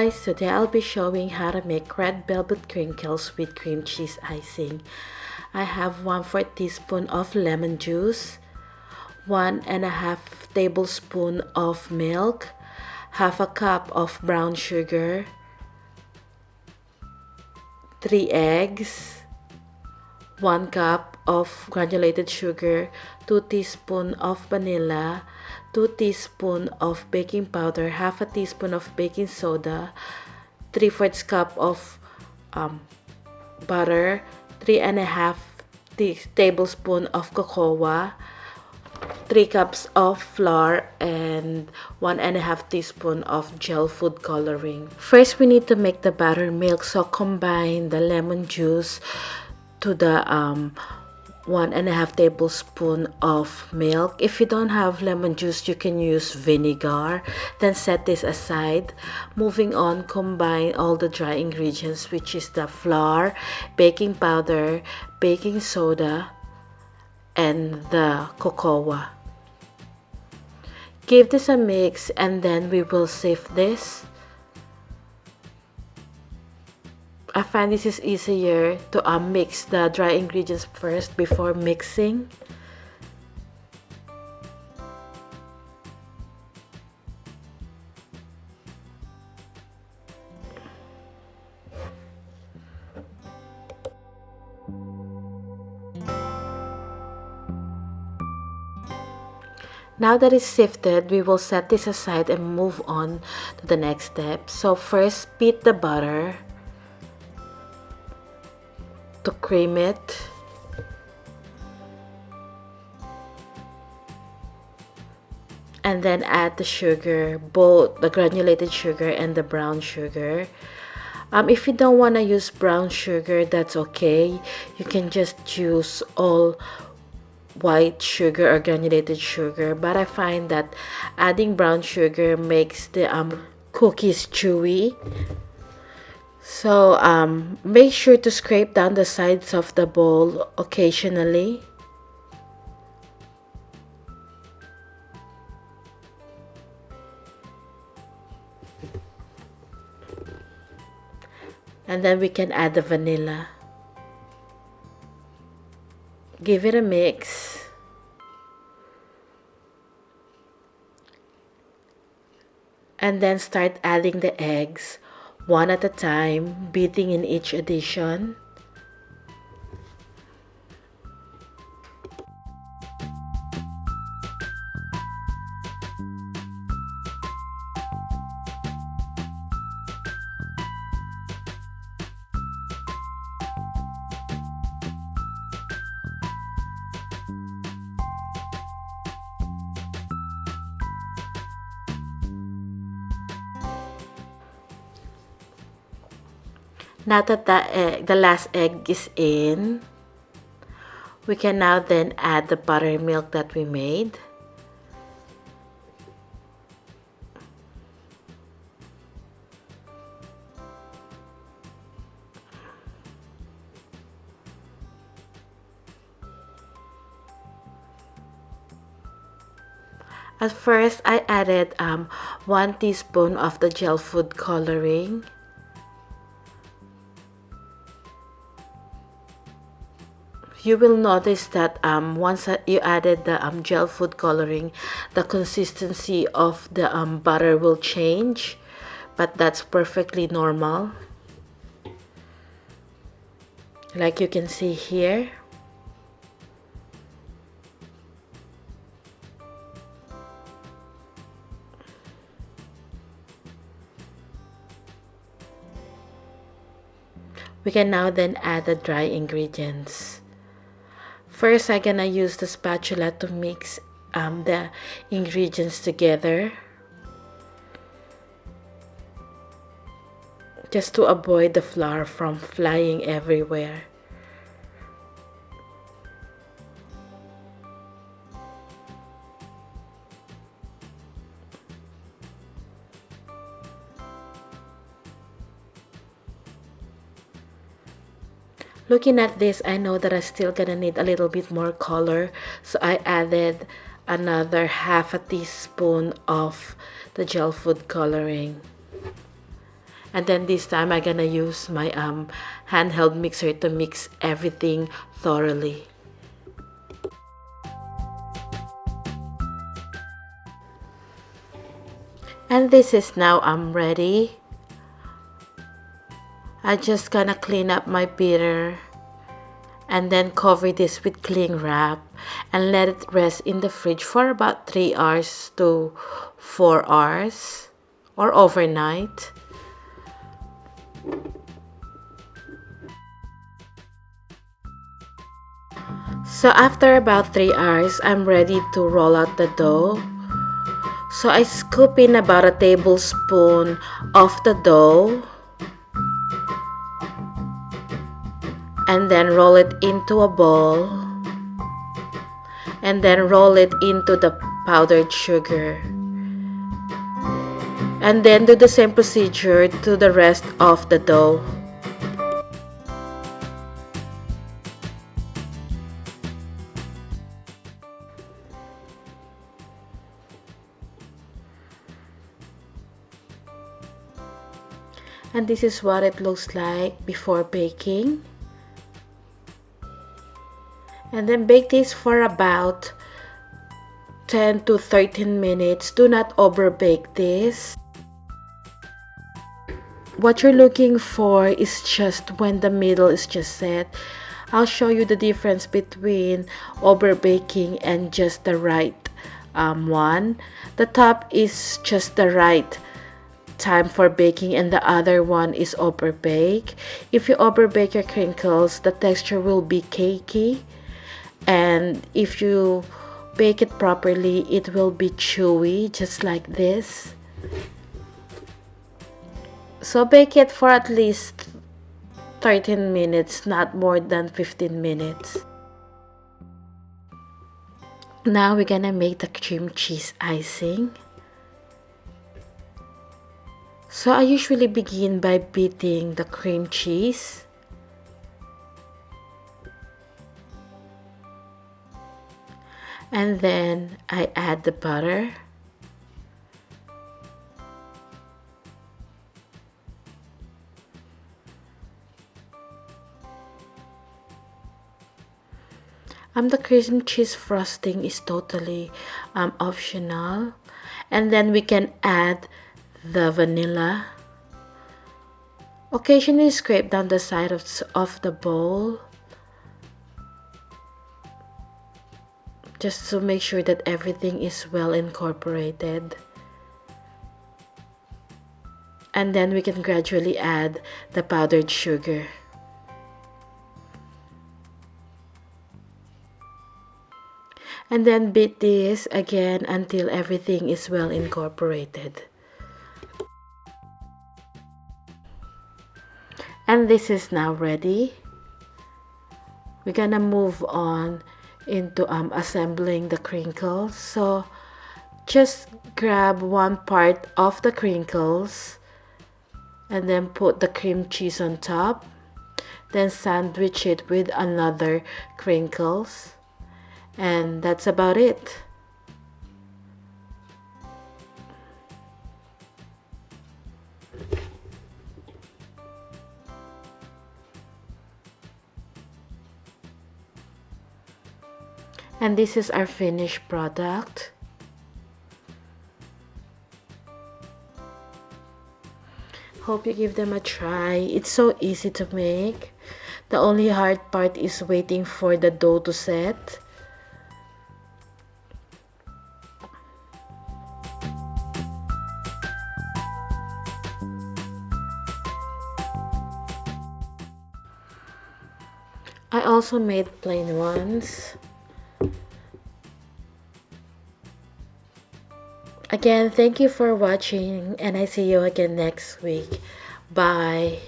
guys, today I'll be showing how to make red velvet crinkles with cream cheese icing. I have 1/4 teaspoon of lemon juice, 1½ tablespoon of milk, half a cup of brown sugar, 3 eggs, 1 cup of granulated sugar, 2 teaspoons of vanilla, 2 teaspoons of baking powder, half a teaspoon of baking soda, 3/4 cup of butter, 3½ tablespoons of cocoa, 3 cups of flour, and 1½ teaspoon of gel food coloring. First, we need to make the buttermilk, so combine the lemon juice to the 1½ tablespoon of milk. If you don't have lemon juice, you can use vinegar. Then set this aside. Moving on, combine all the dry ingredients, which is the flour, baking powder, baking soda, and the cocoa. Give this a mix, and then we will sift this. I find this is easier to mix the dry ingredients first before mixing. Now that it's sifted, we will set this aside and move on to the next step. So first, beat the butter to cream it. And then add the sugar, both the granulated sugar and the brown sugar. If you don't want to use brown sugar, that's okay. You can just use all white sugar or granulated sugar, but I find that adding brown sugar makes the cookies chewy. So make sure to scrape down the sides of the bowl occasionally. And then we can add the vanilla. Give it a mix. And then start adding the eggs, one at a time, beating in each addition. Now that the last egg is in, we can now then add the buttermilk that we made. At first, I added 1 teaspoon of the gel food coloring. You will notice that once you added the gel food coloring, the consistency of the butter will change, but that's perfectly normal. Like you can see here. We can now then add the dry ingredients. First, I'm gonna use the spatula to mix the ingredients together, just to avoid the flour from flying everywhere. Looking at this, I know that I'm still gonna need a little bit more color, so I added another ½ teaspoon of the gel food coloring. And then this time I'm gonna use my handheld mixer to mix everything thoroughly. And this is now ready. I just gonna clean up my beater and then cover this with cling wrap and let it rest in the fridge for about 3 hours to 4 hours or overnight. So after about 3 hours, I'm ready to roll out the dough. So I scoop in about a tablespoon of the dough and then roll it into a ball and then roll it into the powdered sugar. And then do the same procedure to the rest of the dough. And this is what it looks like before baking. And then bake this for about 10 to 13 minutes. Do not over bake this. What you're looking for is just when the middle is just set. I'll show you the difference between over baking and just the right one. The top is just the right time for baking and the other one is over bake. If you over bake your crinkles, the texture will be cakey, and if you bake it properly, it will be chewy, just like this. So bake it for at least 13 minutes, not more than 15 minutes. Now we're gonna make the cream cheese icing. So I usually begin by beating the cream cheese. And then I add the butter. The cream cheese frosting is totally optional. And then we can add the vanilla. Occasionally scrape down the side of the bowl, just to make sure that everything is well incorporated. And then we can gradually add the powdered sugar. And then beat this again until everything is well incorporated. And this is now ready. We're gonna move on into assembling the crinkles. So just grab one part of the crinkles and then put the cream cheese on top. Then sandwich it with another crinkles. And that's about it. And this is our finished product. Hope you give them a try. It's so easy to make. The only hard part is waiting for the dough to set. I also made plain ones. Again, thank you for watching, and I see you again next week. Bye.